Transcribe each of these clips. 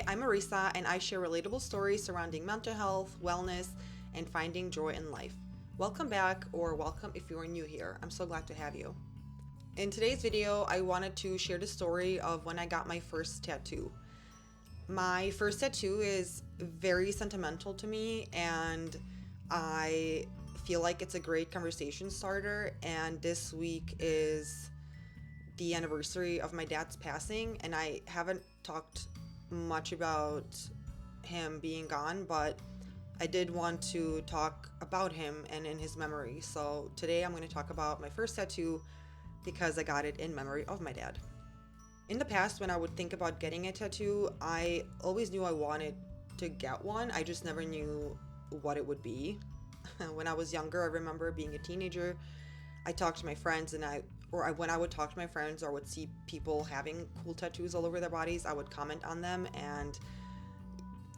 I'm Marisa, and I share relatable stories surrounding mental health, wellness, and finding joy in life. Welcome back, or welcome if you are new here. I'm so glad to have you. In today's video, I wanted to share the story of when I got my first tattoo. My first tattoo is very sentimental to me, and I feel like it's a great conversation starter. And this week is the anniversary of my dad's passing, and I haven't talked much about him being gone, but I did want to talk about him and in his memory. So today I'm going to talk about my first tattoo because I got it in memory of my dad. In the past, when I would think about getting a tattoo, I always knew I wanted to get one. I just never knew what it would be. When I was younger, I remember being a teenager, I talked to my friends, and when I would talk to my friends or would see people having cool tattoos all over their bodies, I would comment on them, and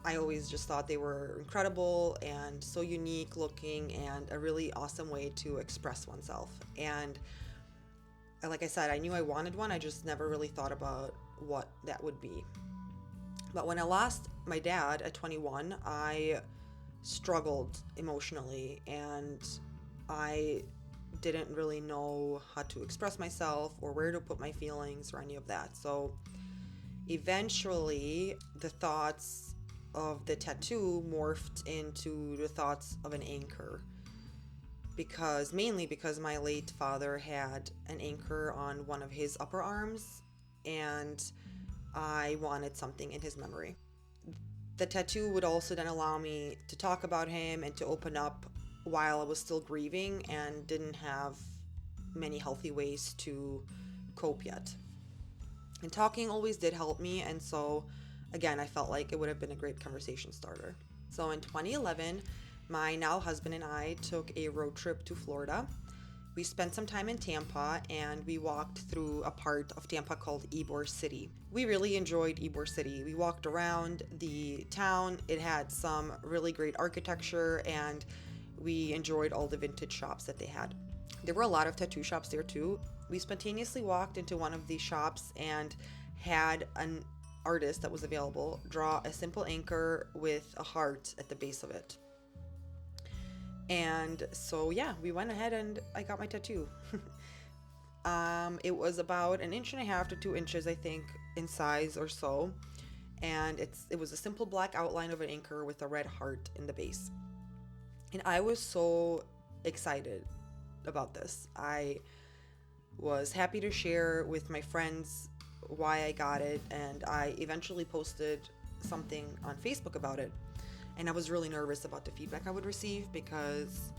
I always just thought they were incredible and so unique looking and a really awesome way to express oneself. And like I said, I knew I wanted one, I just never really thought about what that would be. But when I lost my dad at 21, I struggled emotionally, and I didn't really know how to express myself or where to put my feelings or any of that. So eventually the thoughts of the tattoo morphed into the thoughts of an anchor, mainly because my late father had an anchor on one of his upper arms, and I wanted something in his memory. The tattoo would also then allow me to talk about him and to open up while I was still grieving and didn't have many healthy ways to cope yet. And talking always did help me, and so again, I felt like it would have been a great conversation starter. So in 2011, my now husband and I took a road trip to Florida. We spent some time in Tampa, and we walked through a part of Tampa called Ybor City. We really enjoyed Ybor City. We walked around the town. It had some really great architecture, and we enjoyed all the vintage shops that they had. There were a lot of tattoo shops there too. We spontaneously walked into one of these shops and had an artist that was available draw a simple anchor with a heart at the base of it. And so yeah, we went ahead and I got my tattoo. It was about 1.5 inches to 2 inches, I think, in size or so. And it was a simple black outline of an anchor with a red heart in the base. And I was so excited about this. I was happy to share with my friends why I got it, and I eventually posted something on Facebook about it. And I was really nervous about the feedback I would receive, because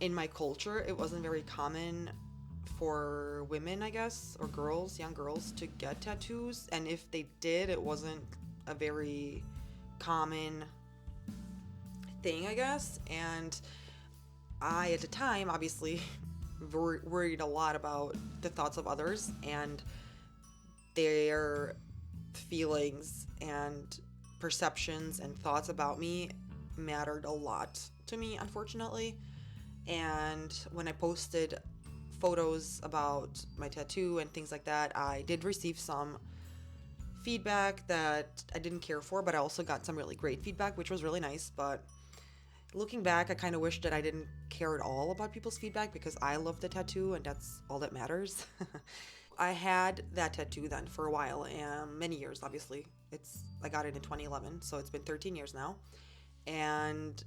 in my culture, it wasn't very common for women, I guess, or girls, young girls, to get tattoos. And if they did, it wasn't a very common thing, I guess. And I, at the time, obviously worried a lot about the thoughts of others and their feelings and perceptions and thoughts about me mattered a lot to me, unfortunately. And when I posted photos about my tattoo and things like that, I did receive some feedback that I didn't care for, but I also got some really great feedback, which was really nice. But looking back, I kind of wish that I didn't care at all about people's feedback, because I love the tattoo and that's all that matters. I had that tattoo then for a while, many years, obviously. I got it in 2011, so it's been 13 years now. And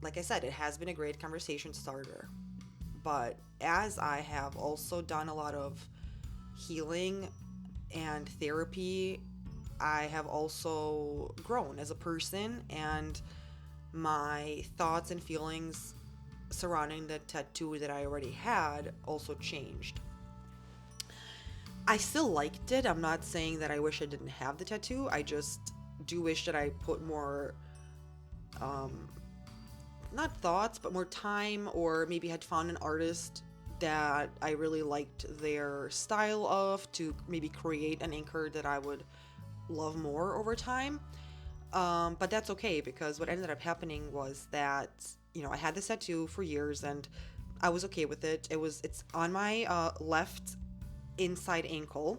like I said, it has been a great conversation starter. But as I have also done a lot of healing and therapy, I have also grown as a person, and my thoughts and feelings surrounding the tattoo that I already had also changed. I still liked it. I'm not saying that I wish I didn't have the tattoo. I just do wish that I put more, not thoughts, but more time, or maybe had found an artist that I really liked their style of, to maybe create an anchor that I would love more over time. But that's okay, because what ended up happening was that, I had this tattoo for years and I was okay with it. It's on my left inside ankle,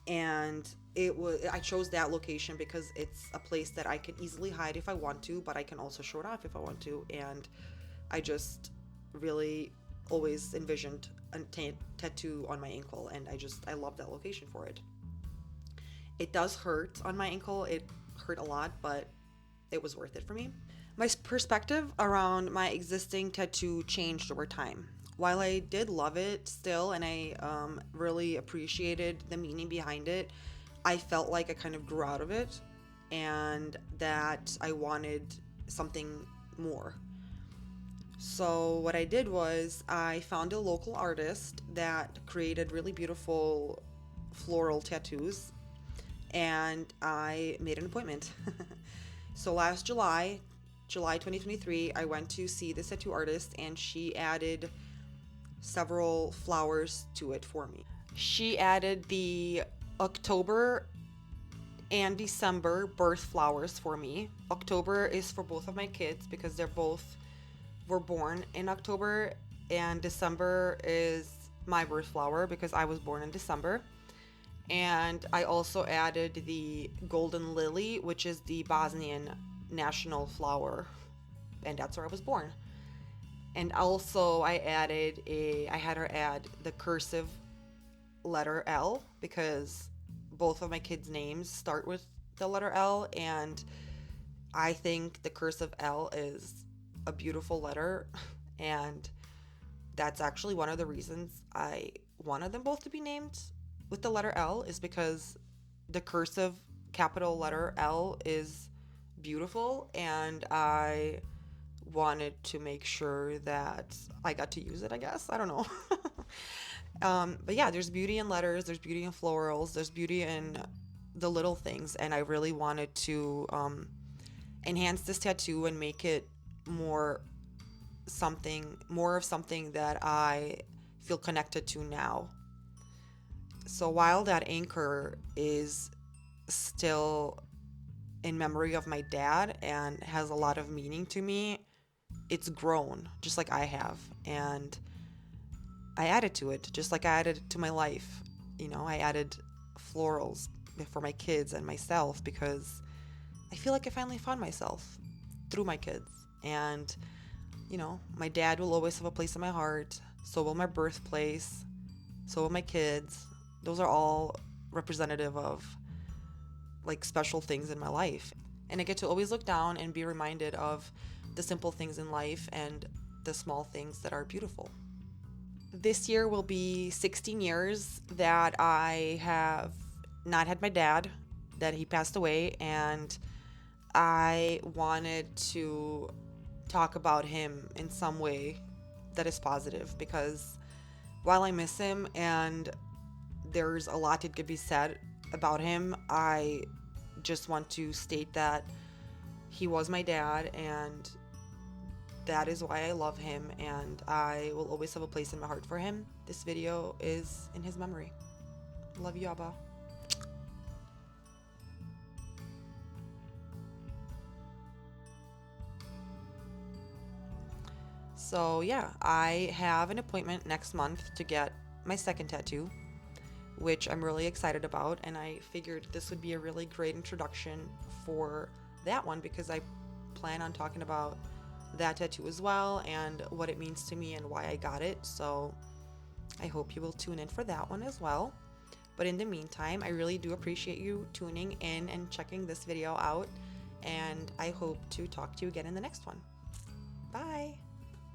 and I chose that location because it's a place that I can easily hide if I want to, but I can also show it off if I want to. And I just really always envisioned a tattoo on my ankle, and I love that location for it. It does hurt on my ankle. It hurt a lot, but it was worth it for me. My perspective around my existing tattoo changed over time. While I did love it still, and I really appreciated the meaning behind it, I felt like I kind of grew out of it and that I wanted something more. So, what I did was I found a local artist that created really beautiful floral tattoos, and I made an appointment. So, last July 2023, I went to see this tattoo artist, and she added several flowers to it for me. She added the October and December birth flowers for me. October is for both of my kids because they're both were born in October, and December is my birth flower because I was born in December. And I also added the golden lily, which is the Bosnian national flower, and that's where I was born. And also I had her add the cursive letter L because both of my kids' names start with the letter L, and I think the cursive L is a beautiful letter, and that's actually one of the reasons I wanted them both to be named with the letter L, is because the cursive capital letter L is beautiful, and I wanted to make sure that I got to use it, I guess. I don't know. But yeah, there's beauty in letters, there's beauty in florals, there's beauty in the little things, and I really wanted to enhance this tattoo and make it more of something that I feel connected to now. So while that anchor is still in memory of my dad and has a lot of meaning to me, it's grown just like I have, and I added to it just like I added to my life. I added florals for my kids and myself because I feel like I finally found myself through my kids. And my dad will always have a place in my heart, so will my birthplace, so will my kids. Those are all representative of like special things in my life, and I get to always look down and be reminded of the simple things in life and the small things that are beautiful. This year will be 16 years that I have not had my dad, that he passed away, and I wanted to talk about him in some way that is positive, because while I miss him and there's a lot that could be said about him, I just want to state that he was my dad, and that is why I love him, and I will always have a place in my heart for him. This video is in his memory. Love you, Abba. So yeah, I have an appointment next month to get my second tattoo, which I'm really excited about, and I figured this would be a really great introduction for that one because I plan on talking about that tattoo as well and what it means to me and why I got it. So I hope you will tune in for that one as well. But in the meantime, I really do appreciate you tuning in and checking this video out, and I hope to talk to you again in the next one. Bye.